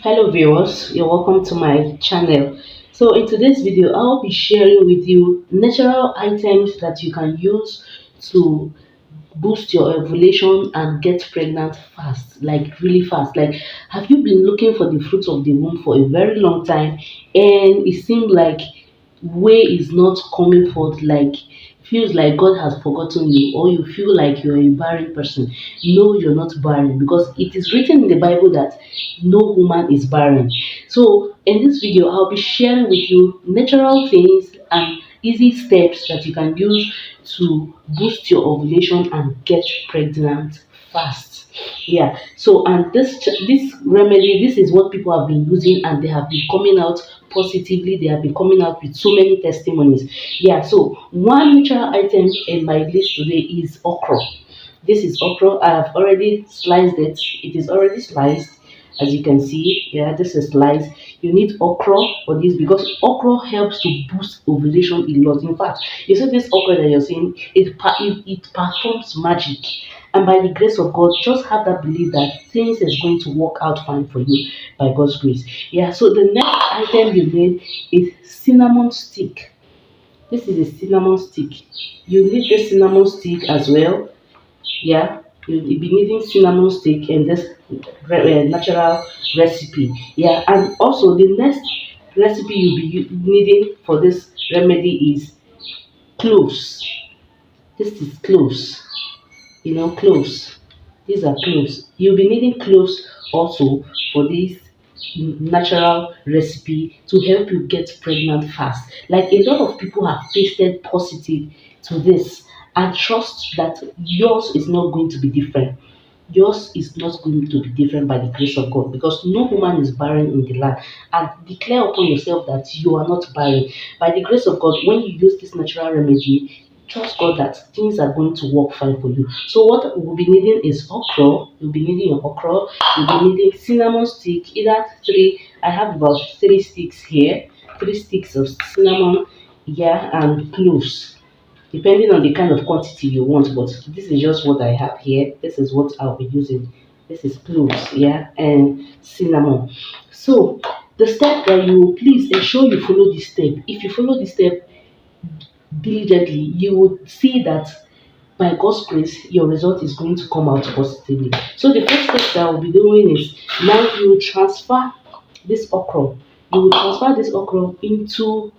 Hello viewers, you're welcome to my channel. So in today's video, I'll be sharing with you natural items that you can use to boost your ovulation and get pregnant fast, like really fast. Like, have you been looking for the fruit of the womb for a very long time and it seemed like way is not coming forth, like feels like God has forgotten you, or you feel like you're a barren person? No, you're not barren, because it is written in the Bible that no woman is barren. So in this video, I'll be sharing with you natural things and easy steps that you can use to boost your ovulation and get pregnant fast. Yeah, so and this remedy, this is what people have been using and they have been coming out positively. They have been coming out with so many testimonies. Yeah, so one natural item in my list today is okra. This is okra. I have already sliced it. It is already sliced, as you can see. Yeah, this is sliced. You need okra for this because okra helps to boost ovulation a lot. In fact, you see this okra that you're seeing, it performs magic. And by the grace of God, just have that belief that things is going to work out fine for you by God's grace. Yeah, so the next item you need is cinnamon stick. This is a cinnamon stick. You need this cinnamon stick as well. Yeah, you'll be needing cinnamon stick and this natural recipe. Yeah, and also the next recipe you'll be needing for this remedy is cloves. This is cloves. Cloves. These are cloves. You'll be needing cloves also for this natural recipe to help you get pregnant fast. Like, a lot of people have tasted positive to this and trust that yours is not going to be different. Yours is not going to be different by the grace of God, because no woman is barren in the land. And declare upon yourself that you are not barren. By the grace of God, when you use this natural remedy, trust God that things are going to work fine for you. So what we'll be needing is okra. You'll be needing your okra. You'll be needing cinnamon stick, either three. I have about 3 sticks here. 3 sticks of cinnamon, yeah, and cloves, depending on the kind of quantity you want. But this is just what I have here. This is what I'll be using. This is cloves, yeah, and cinnamon. So the step that you please ensure you follow this step. If you follow this step diligently, you would see that by God's grace, your result is going to come out positively. So the first step that I'll be doing is, now you will transfer this okra. You will transfer this okra into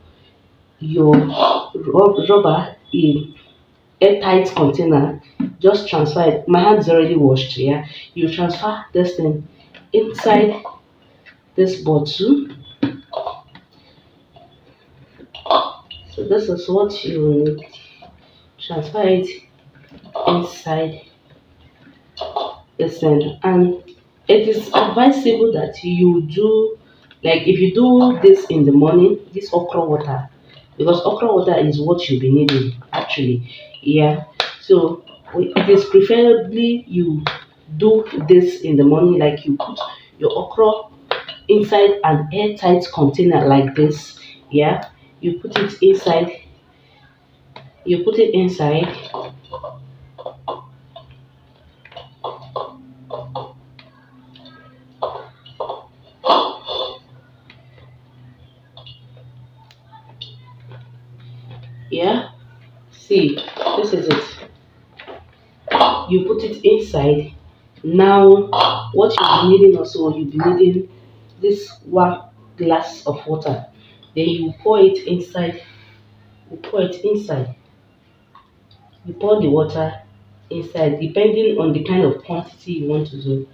your rubber in airtight container. Just transfer it. My hand is already washed. Yeah, you transfer this thing inside this bottle. So this is what you will transfer it inside this thing. And it is advisable that you do, like, if you do this in the morning, this okra water, because okra water is what you'll be needing actually. Yeah, so it is preferably you do this in the morning, like you put your okra inside an airtight container like this. Yeah, you put it inside, you put it inside. Yeah, see, this is it. You put it inside. Now what you'll be needing also, you'll be needing this 1 glass of water. Then you pour it inside. You pour it inside. You pour the water inside, depending on the kind of quantity you want to do.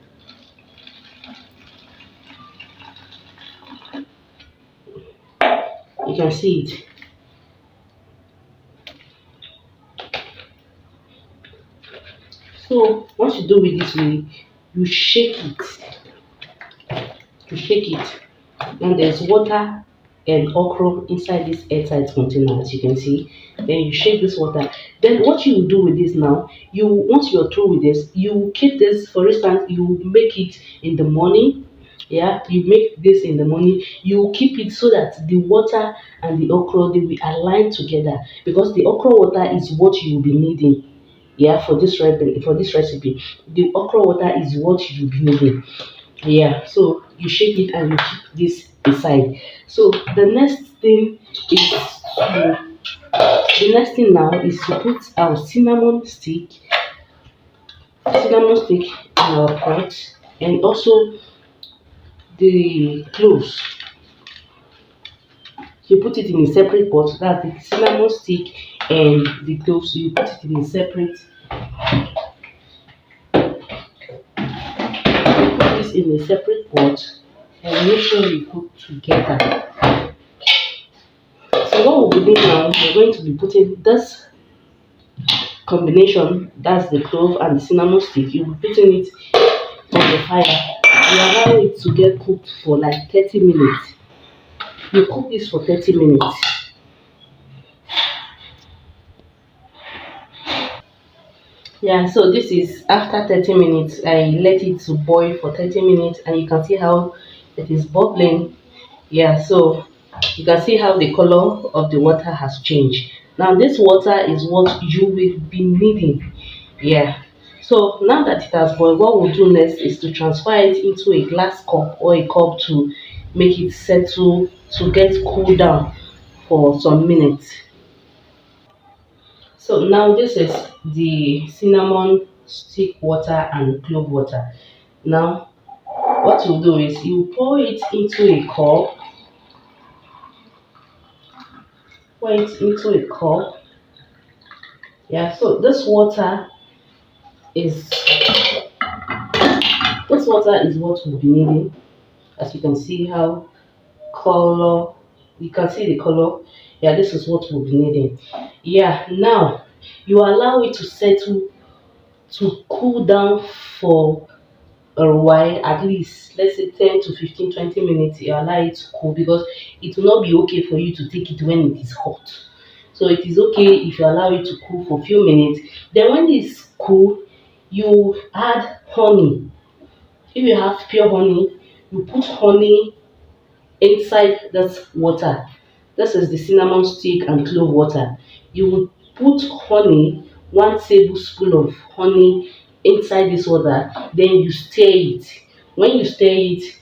You can see it. So once you do it this way, you shake it. You shake it. And there's water and okra inside this airtight container, as you can see. Then you shake this water. Then what you will do with this now, you once you're through with this, you keep this. For instance, you make it in the morning. Yeah, you make this in the morning. You keep it so that the water and the okra, they will align together, because the okra water is what you will be needing. Yeah, for this recipe, the okra water is what you'll be needing. Yeah, so you shake it and you keep this aside. So the next thing now is to put our cinnamon stick in our pot, and also the cloves. You put it in a separate pot. That's the cinnamon stick and the cloves. You put it in a separate. Put this in a separate pot and make sure you cook together. So what we'll be doing now, we're going to be putting this combination. That's the clove and the cinnamon stick. You'll be putting it on the fire. You allow it to get cooked for like 30 minutes. You cook this for 30 minutes. Yeah, so this is after 30 minutes. I let it to boil for 30 minutes, and you can see how it is bubbling. Yeah, so you can see how the color of the water has changed. Now this water is what you will be needing. Yeah. So now that it has boiled, what we'll do next is to transfer it into a glass cup or a cup to make it settle, to get cool down for some minutes. So now this is the cinnamon stick water and clove water. Now what you do is you pour it into a cup, pour it into a cup. Yeah, so is this water is what we'll be needing. As you can see how color, you can see the color. Yeah, this is what we'll be needing. Yeah, now you allow it to settle, to cool down for a while, at least let's say 10 to 15, 20 minutes. You allow it to cool because it will not be okay for you to take it when it is hot. So it is okay if you allow it to cool for a few minutes. Then when it's cool, you add honey. If you have pure honey, you put honey inside this water. This is the cinnamon stick and clove water. You will put honey, 1 tablespoon of honey inside this water, then you stir it. When you stir it,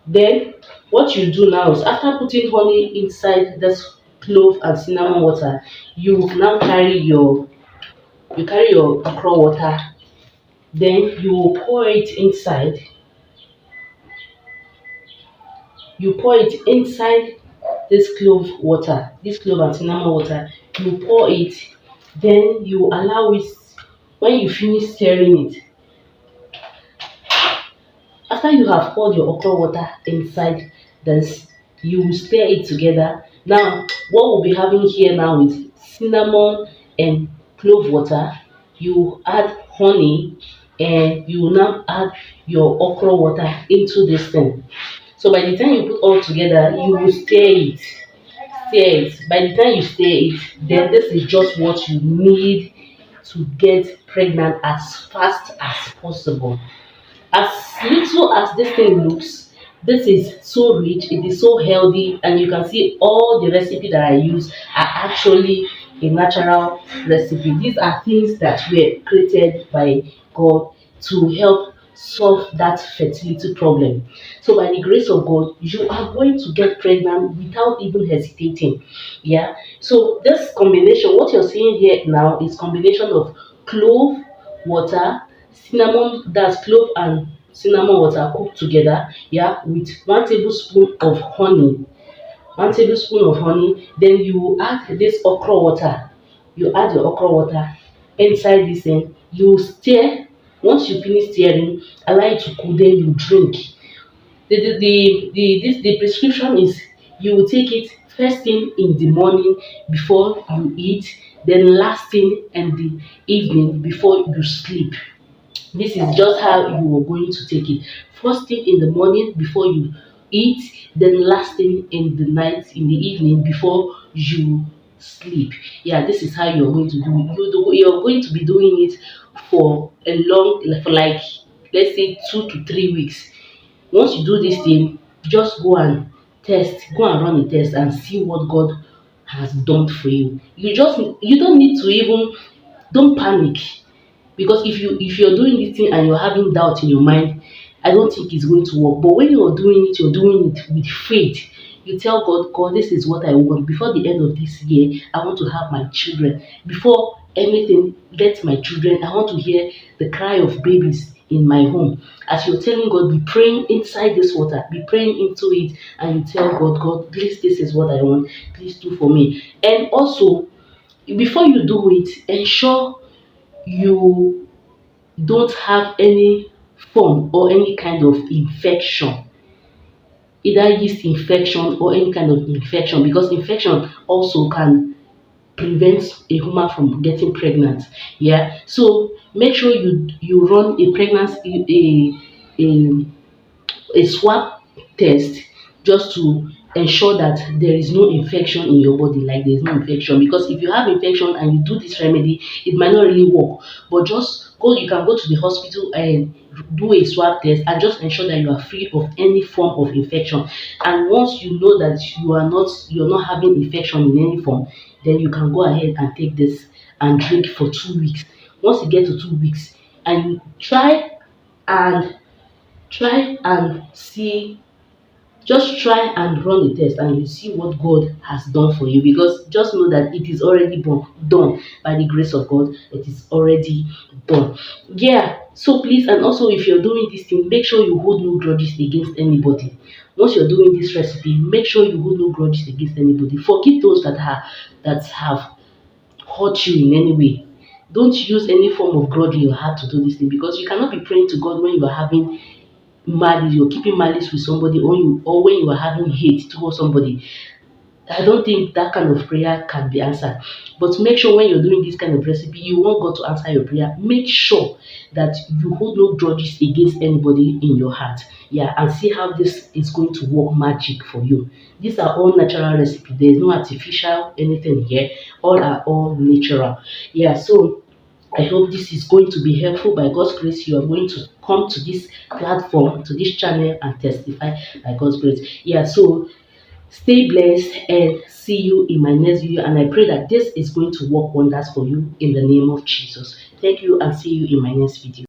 then what you do now is after putting honey inside this clove and cinnamon water, you now carry your okra water, then you will pour it inside. You pour it inside this clove and cinnamon water. You pour it, then you allow it. When you finish stirring it, after you have poured your okra water inside this, you will stir it together. Now, what we'll be having here now is cinnamon and clove water. You add honey, and you will now add your okra water into this thing. So by the time you put all together, you will stir it. Stir it. By the time you stir it, then this is just what you need to get pregnant as fast as possible. As little as this thing looks, this is so rich, it is so healthy, and you can see all the recipe that I use are actually a natural recipe. These are things that were created by God to help solve that fertility problem. So by the grace of God, you are going to get pregnant without even hesitating. Yeah. So this combination, what you're seeing here now is combination of clove water, cinnamon, that's clove and cinnamon water cooked together, yeah, with 1 tablespoon of honey. 1 tablespoon of honey, then you add this okra water. You add your okra water inside this thing. You stir. Once you finish stirring, allow it to cool, then you drink. The prescription is you will take it first thing in the morning before you eat, then last thing in the evening before you sleep. This is just how you are going to take it. First thing in the morning before you eat, then last thing in the night, in the evening before you sleep. Yeah, this is how you're going to do it. You're going to be doing it for for like, let's say 2 to 3 weeks. Once you do this thing, just go and run a test and see what God has done for you. You don't need to even, don't panic, because if you're doing this thing and you're having doubt in your mind, I don't think it's going to work. But when you're doing it with faith. You tell God, God, this is what I want. Before the end of this year, I want to have my children. Before anything, let my children, I want to hear the cry of babies in my home. As you're telling God, be praying inside this water, be praying into it, and you tell God, God, please, this is what I want. Please do for me. And also, before you do it, ensure you don't have any form or any kind of infection, either yeast infection or any kind of infection, because infection also can prevent a woman from getting pregnant. Yeah, so make sure you run a pregnancy a swab test, just to ensure that there is no infection in your body, like there is no infection. Because if you have infection and you do this remedy, it might not really work. But just go, you can go to the hospital and do a swab test and just ensure that you are free of any form of infection. And once you know that you're not having infection in any form, then you can go ahead and take this and drink for 2 weeks. Once you get to 2 weeks, and and try and see, just try and run the test and you see what God has done for you, because just know that it is already done by the grace of God. It is already done. Yeah, so please, and also if you're doing this thing, make sure you hold no grudges against anybody. Once you're doing this recipe, make sure you hold no grudges against anybody. Forgive those that have hurt you in any way. Don't use any form of grudge in your heart to do this thing, because you cannot be praying to God when you are having malice, you're keeping malice with somebody, or when you are having hate towards somebody. I don't think that kind of prayer can be answered. But make sure when you're doing this kind of recipe, you want God to answer your prayer. Make sure that you hold no grudges against anybody in your heart. Yeah, and see how this is going to work magic for you. These are all natural recipe. There is no artificial anything here. All natural. Yeah, so I hope this is going to be helpful. By God's grace, you are going to come to this platform, to this channel, and testify by God's grace. Yeah, so stay blessed and see you in my next video. And I pray that this is going to work wonders for you in the name of Jesus. Thank you and see you in my next video.